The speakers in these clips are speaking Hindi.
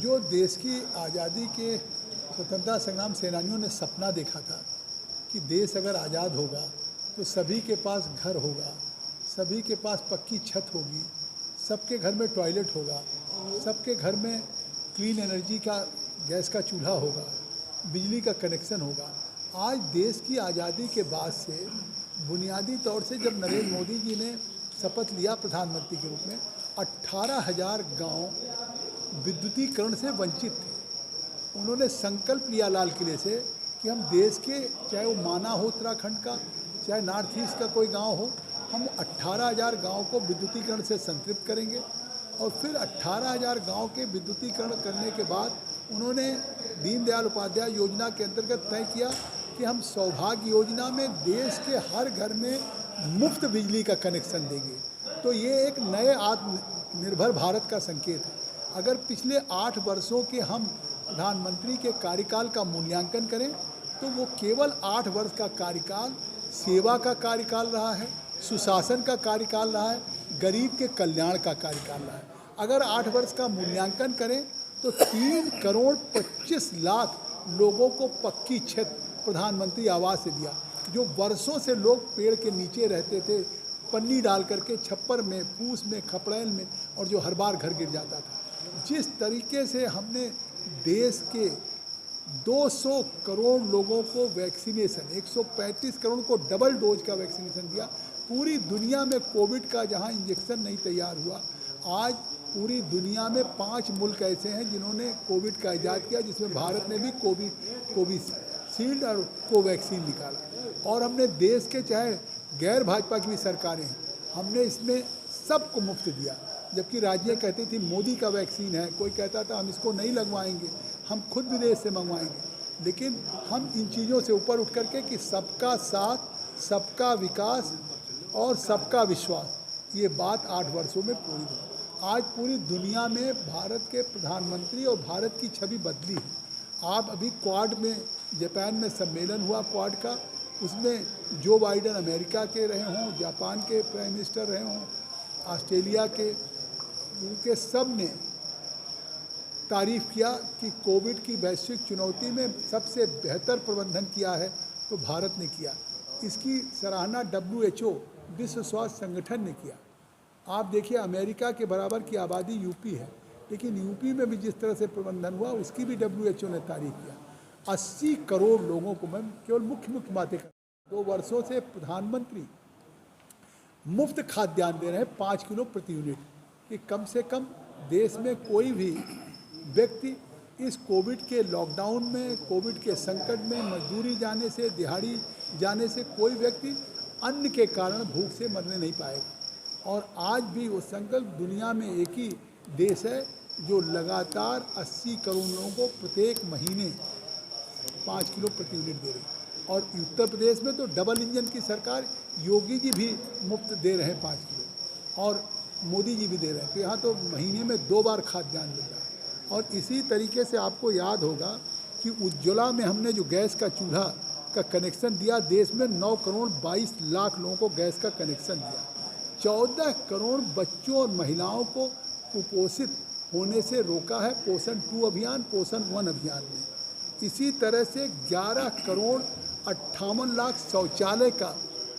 जो देश की आज़ादी के स्वतंत्रता संग्राम सेनानियों ने सपना देखा था कि देश अगर आज़ाद होगा तो सभी के पास घर होगा, सभी के पास पक्की छत होगी, सबके घर में टॉयलेट होगा, सबके घर में क्लीन एनर्जी का गैस का चूल्हा होगा, बिजली का कनेक्शन होगा। आज देश की आज़ादी के बाद से बुनियादी तौर से जब नरेंद्र मोदी जी ने शपथ लिया प्रधानमंत्री के रूप में, 18,000 गांव विद्युतीकरण से वंचित थे। उन्होंने संकल्प लिया लाल किले से कि हम देश के, चाहे वो माना हो उत्तराखंड का, चाहे नॉर्थ ईस्ट का कोई गांव हो, हम 18,000 गांव को विद्युतीकरण से संतृप्त करेंगे। और फिर 18,000 गांव के विद्युतीकरण करने के बाद उन्होंने दीनदयाल उपाध्याय योजना के अंतर्गत तय किया कि हम सौभाग्य योजना में देश के हर घर में मुफ्त बिजली का कनेक्शन देंगे। तो ये एक नए आत्मनिर्भर भारत का संकेत है। अगर पिछले 8 वर्षों के हम प्रधानमंत्री के कार्यकाल का मूल्यांकन करें तो वो केवल 8 वर्ष का कार्यकाल सेवा का कार्यकाल रहा है, सुशासन का कार्यकाल रहा है, गरीब के कल्याण का कार्यकाल रहा है। अगर 8 वर्ष का मूल्यांकन करें तो 3 करोड़ 25 लाख लोगों को पक्की छत प्रधानमंत्री आवास से दिया। जो वर्षों से लोग पेड़ के नीचे रहते थे, पन्नी डाल करके, छप्पर में, फूस में, खपड़ैल में, और जो हर बार घर गिर जाता था। जिस तरीके से हमने देश के 200 करोड़ लोगों को वैक्सीनेशन, 135 करोड़ को डबल डोज का वैक्सीनेशन दिया। पूरी दुनिया में कोविड का जहां इंजेक्शन नहीं तैयार हुआ, आज पूरी दुनिया में 5 मुल्क ऐसे हैं जिन्होंने कोविड का इजाद किया, जिसमें भारत ने भी कोविशील्ड और कोवैक्सीन निकाला। और हमने देश के, चाहे गैर भाजपा की भी सरकारें हैं, हमने इसमें सबको मुफ्त दिया। जबकि राज्य कहती थी मोदी का वैक्सीन है, कोई कहता था हम इसको नहीं लगवाएंगे, हम खुद विदेश से मंगवाएंगे। लेकिन हम इन चीज़ों से ऊपर उठ करके कि सबका साथ, सबका विकास और सबका विश्वास, ये बात 8 वर्षों में पूरी हुई। आज पूरी दुनिया में भारत के प्रधानमंत्री और भारत की छवि बदली है। आप अभी क्वाड में, जापान में सम्मेलन हुआ क्वाड का, उसमें जो बाइडेन अमेरिका के रहे हों, जापान के प्राइम मिनिस्टर रहे हों, ऑस्ट्रेलिया के, उनके सब ने तारीफ़ किया कि कोविड की वैश्विक चुनौती में सबसे बेहतर प्रबंधन किया है तो भारत ने किया। इसकी सराहना WHO, विश्व स्वास्थ्य संगठन ने किया। आप देखिए, अमेरिका के बराबर की आबादी यूपी है, लेकिन यूपी में भी जिस तरह से प्रबंधन हुआ उसकी भी WHO ने तारीफ किया। 80 करोड़ लोगों को, मैं केवल मुख्य बातें कर, 2 वर्षों से प्रधानमंत्री मुफ्त खाद्यान्न दे रहे हैं 5 किलो प्रति यूनिट, कि कम से कम देश में कोई भी व्यक्ति इस कोविड के लॉकडाउन में, कोविड के संकट में, मजदूरी जाने से, दिहाड़ी जाने से कोई व्यक्ति अन्न के कारण भूख से मरने नहीं पाएगा। और आज भी वो संकल्प, दुनिया में एक ही देश है जो लगातार 80 करोड़ लोगों को प्रत्येक महीने 5 किलो प्रति यूनिट दे रही है। और उत्तर प्रदेश में तो डबल इंजन की सरकार, योगी जी भी मुफ्त दे रहे हैं 5 किलो, और मोदी जी भी दे रहे हैं। तो यहाँ तो महीने में 2 बार खाद्यान्न मिल रहा है। और इसी तरीके से आपको याद होगा कि उज्ज्वला में हमने जो गैस का चूल्हा का कनेक्शन दिया, देश में 9 करोड़ 22 लाख लोगों को गैस का कनेक्शन दिया। 14 करोड़ बच्चों और महिलाओं को कुपोषित होने से रोका है पोषण 2 अभियान, पोषण 1 अभियान में। इसी तरह से 11 करोड़ 58 लाख शौचालय का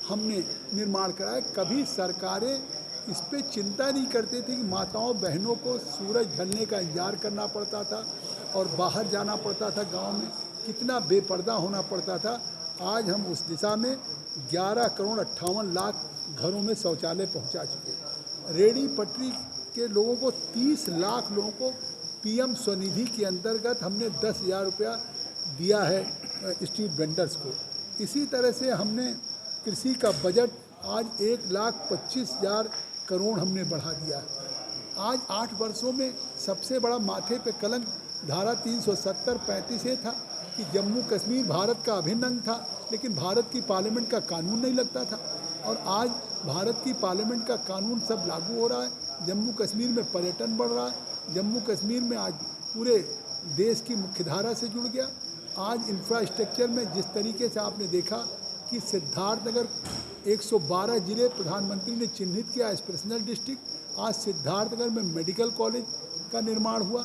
हमने निर्माण कराया। कभी सरकारें इस पर चिंता नहीं करती थी कि माताओं बहनों को सूरज ढलने का इंतजार करना पड़ता था और बाहर जाना पड़ता था, गांव में कितना बेपर्दा होना पड़ता था। आज हम उस दिशा में 11 करोड़ 58 लाख घरों में शौचालय पहुंचा चुके हैं। रेहड़ी पटरी के लोगों को, 30 लाख लोगों को PM स्वनिधि के अंतर्गत हमने 10,000 रुपया दिया है स्ट्रीट वेंडर्स को। इसी तरह से हमने कृषि का बजट आज 1,25,000 करोड़ हमने बढ़ा दिया है। आज 8 वर्षों में सबसे बड़ा माथे पे कलंक धारा 370-35 ये था कि जम्मू कश्मीर भारत का अभिन्न अंग था, लेकिन भारत की पार्लियामेंट का कानून नहीं लगता था। और आज भारत की पार्लियामेंट का कानून सब लागू हो रहा है। जम्मू कश्मीर में पर्यटन बढ़ रहा है। जम्मू कश्मीर में आज पूरे देश की मुख्यधारा से जुड़ गया। आज इंफ्रास्ट्रक्चर में जिस तरीके से आपने देखा कि सिद्धार्थनगर 112 जिले प्रधानमंत्री ने चिन्हित किया एस्पिरेशनल डिस्ट्रिक्ट। आज सिद्धार्थनगर में मेडिकल कॉलेज का निर्माण हुआ।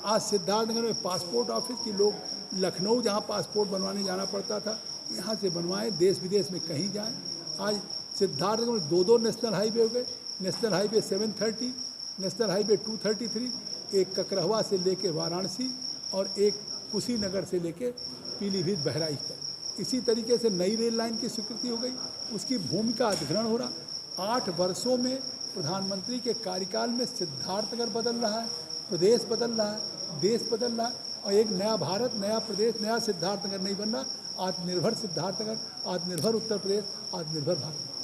आज सिद्धार्थनगर में पासपोर्ट ऑफिस की लोग लखनऊ जहाँ पासपोर्ट बनवाने जाना पड़ता था, यहाँ से बनवाएं, देश विदेश में कहीं जाएं। आज सिद्धार्थनगर में 2 नेशनल हाईवे हो गए, नेशनल हाईवे 730, नेशनल हाईवे 233, एक ककरहवा से लेके वाराणसी और एक कुशीनगर से लेके पीलीभीत बहराइच तक। इसी तरीके से नई रेल लाइन की स्वीकृति हो गई, उसकी भूमि का अधिग्रहण हो रहा। 8 वर्षों में प्रधानमंत्री के कार्यकाल में सिद्धार्थनगर बदल रहा है, प्रदेश बदल रहा है, देश बदल रहा है, और एक नया भारत, नया प्रदेश, नया सिद्धार्थनगर नहीं बन रहा। आत्मनिर्भर सिद्धार्थनगर, आत्मनिर्भर उत्तर प्रदेश, आत्मनिर्भर भारत।